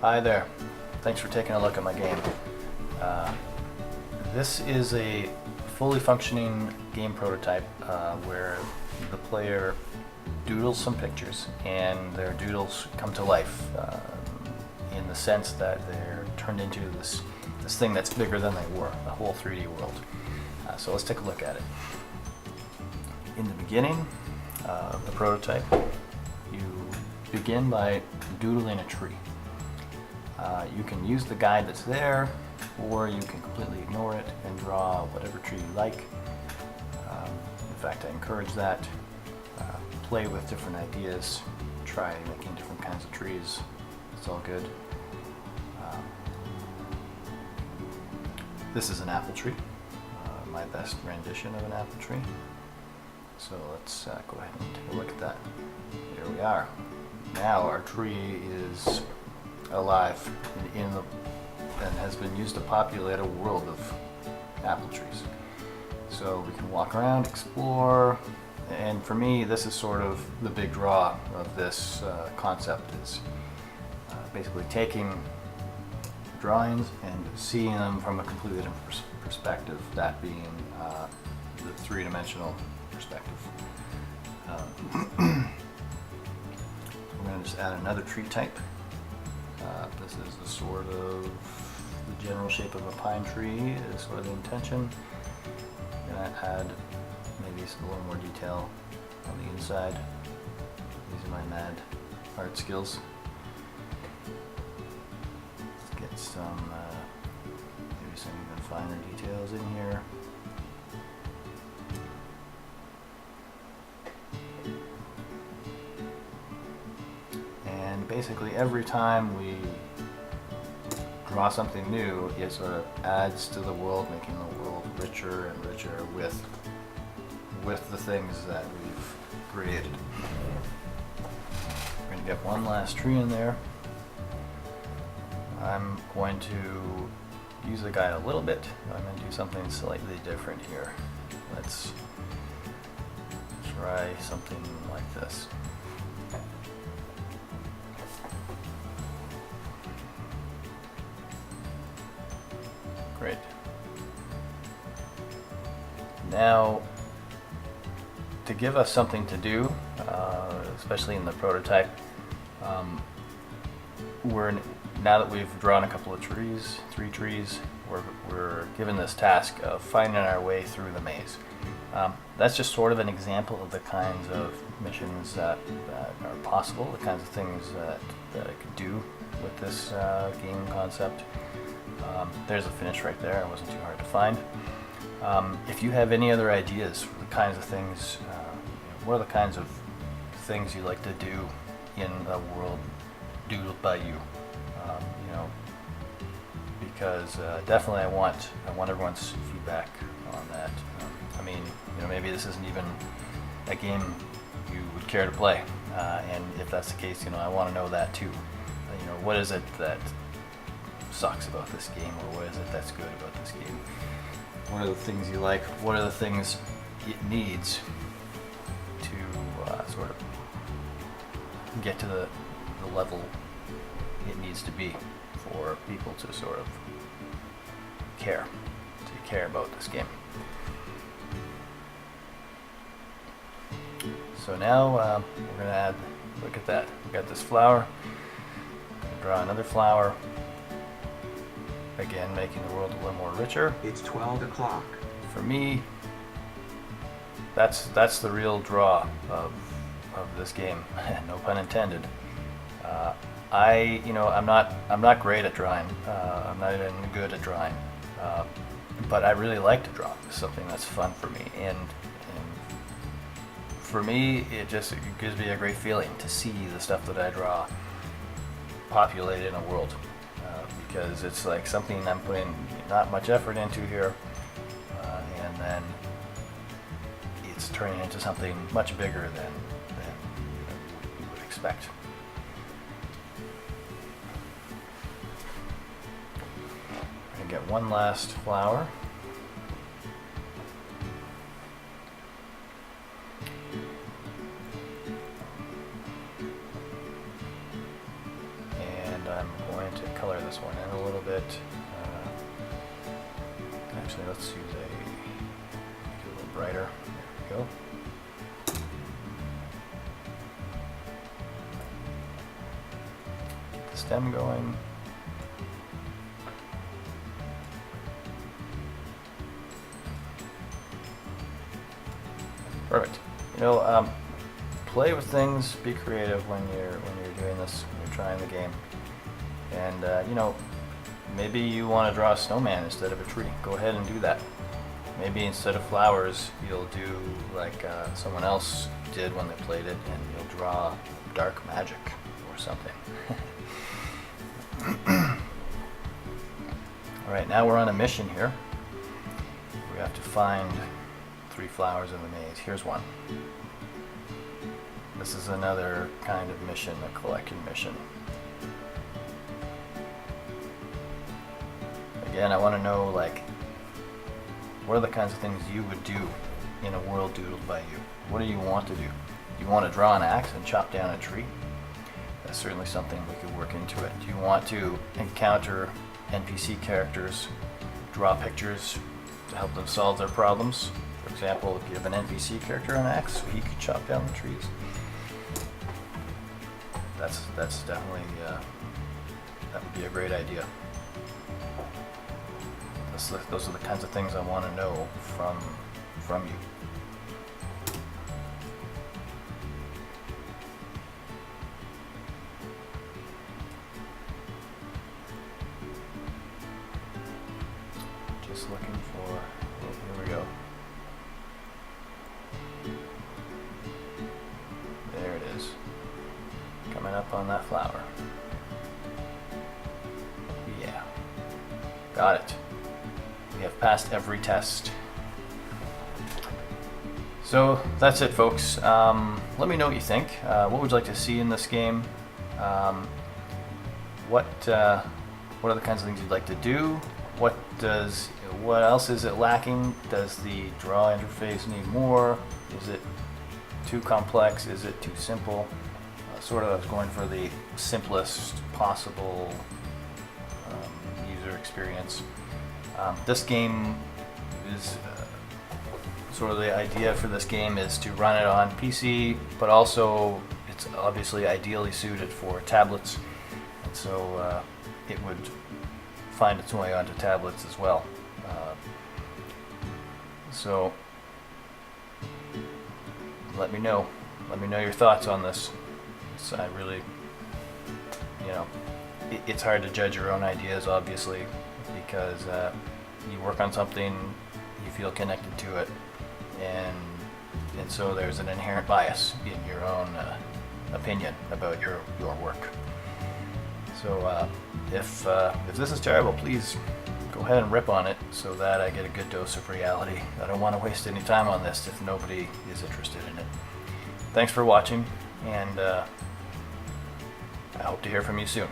Hi there. Thanks for taking a look at my game. This is a fully functioning game prototype where the player doodles some pictures, and their doodles come to life in the sense that they're turned into this thing that's bigger than they were, the whole 3D world. So let's take a look at it. In the beginning of the prototype, you begin by doodling a tree. You can use the guide that's there, or you can completely ignore it and draw whatever tree you like. In fact, I encourage that. Play with different ideas, try making different kinds of trees. It's all good. This is an apple tree, my best rendition of an apple tree. So let's go ahead and take a look at that. Here we are. Now our tree is alive and has been used to populate a world of apple trees. So we can walk around, explore, and for me this is sort of the big draw of this concept, is basically taking drawings and seeing them from a completely different perspective, that being the three-dimensional perspective. We're going to just add another tree type. This is the sort of the general shape of a pine tree is sort of the intention. I'm going to add maybe a little more detail on the inside. These are my mad art skills. Let's get some maybe some even finer details in here. And basically every time we draw something new, it sort of adds to the world, making the world richer and richer with the things that we've created. We're going to get one last tree in there. I'm going to use the guide a little bit. I'm going to do something slightly different here. Let's try something like this. Great. Now, to give us something to do, especially in the prototype, now that we've drawn a couple of trees, 3 trees, we're given this task of finding our way through the maze. That's just sort of an example of the kinds of missions that are possible, the kinds of things that I could do with this game concept. There's a finish right there. It wasn't too hard to find. If you have any other ideas for the kinds of things, what are the kinds of things you like to do in a world doodled by you? Because definitely I want everyone's feedback on that. Maybe this isn't even a game you would care to play, and if that's the case, I want to know that too. What is it that sucks about this game, or what is it that's good about this game? What are the things you like? What are the things it needs to sort of get to the level it needs to be for people to sort of care about this game? So now we're going to add, look at that, we got this flower. Draw another flower. Again, making the world a little more richer. It's 12 o'clock. For me, that's the real draw of this game. No pun intended. I'm not great at drawing. I'm not even good at drawing. But I really like to draw. It's something that's fun for me, and for me, it gives me a great feeling to see the stuff that I draw populate in a world. Because it's like something I'm putting not much effort into here, and then it's turning into something much bigger than you would expect. I'm going to get one last flower. And I'm going to color this one in a little bit. Actually, let's use make it a little brighter. There we go. Get the stem going. Perfect. You know, play with things. Be creative when you're doing this. When you're trying the game. And you know, maybe you want to draw a snowman instead of a tree. Go ahead and do that. Maybe instead of flowers, you'll do like someone else did when they played it, and you'll draw dark magic or something. All right, now we're on a mission here. We have to find 3 flowers in the maze. Here's one. This is another kind of mission, a collection mission. Again, I want to know, like, what are the kinds of things you would do in a world doodled by you? What do you want to do? Do you want to draw an axe and chop down a tree? That's certainly something we could work into it. Do you want to encounter NPC characters, draw pictures to help them solve their problems? For example, if you have an NPC character on axe, he could chop down the trees. That's definitely that would be a great idea. Those are the kinds of things I want to know from you. Just looking for. Oh, here we go. There it is. Coming up on that flower. Yeah. Got it. We have passed every test. So that's it, folks. Let me know what you think. What would you like to see in this game? What are the kinds of things you'd like to do? What else is it lacking? Does the draw interface need more? Is it too complex? Is it too simple? I was going for the simplest possible user experience. This game is sort of the idea for this game is to run it on PC, but also it's obviously ideally suited for tablets, and so it would find its way onto tablets as well. So let me know your thoughts on this. So I really, you know, it's hard to judge your own ideas, obviously, because you work on something, you feel connected to it, and so there's an inherent bias in your own opinion about your work. So if this is terrible, please go ahead and rip on it so that I get a good dose of reality. I don't want to waste any time on this if nobody is interested in it. Thanks for watching, and I hope to hear from you soon.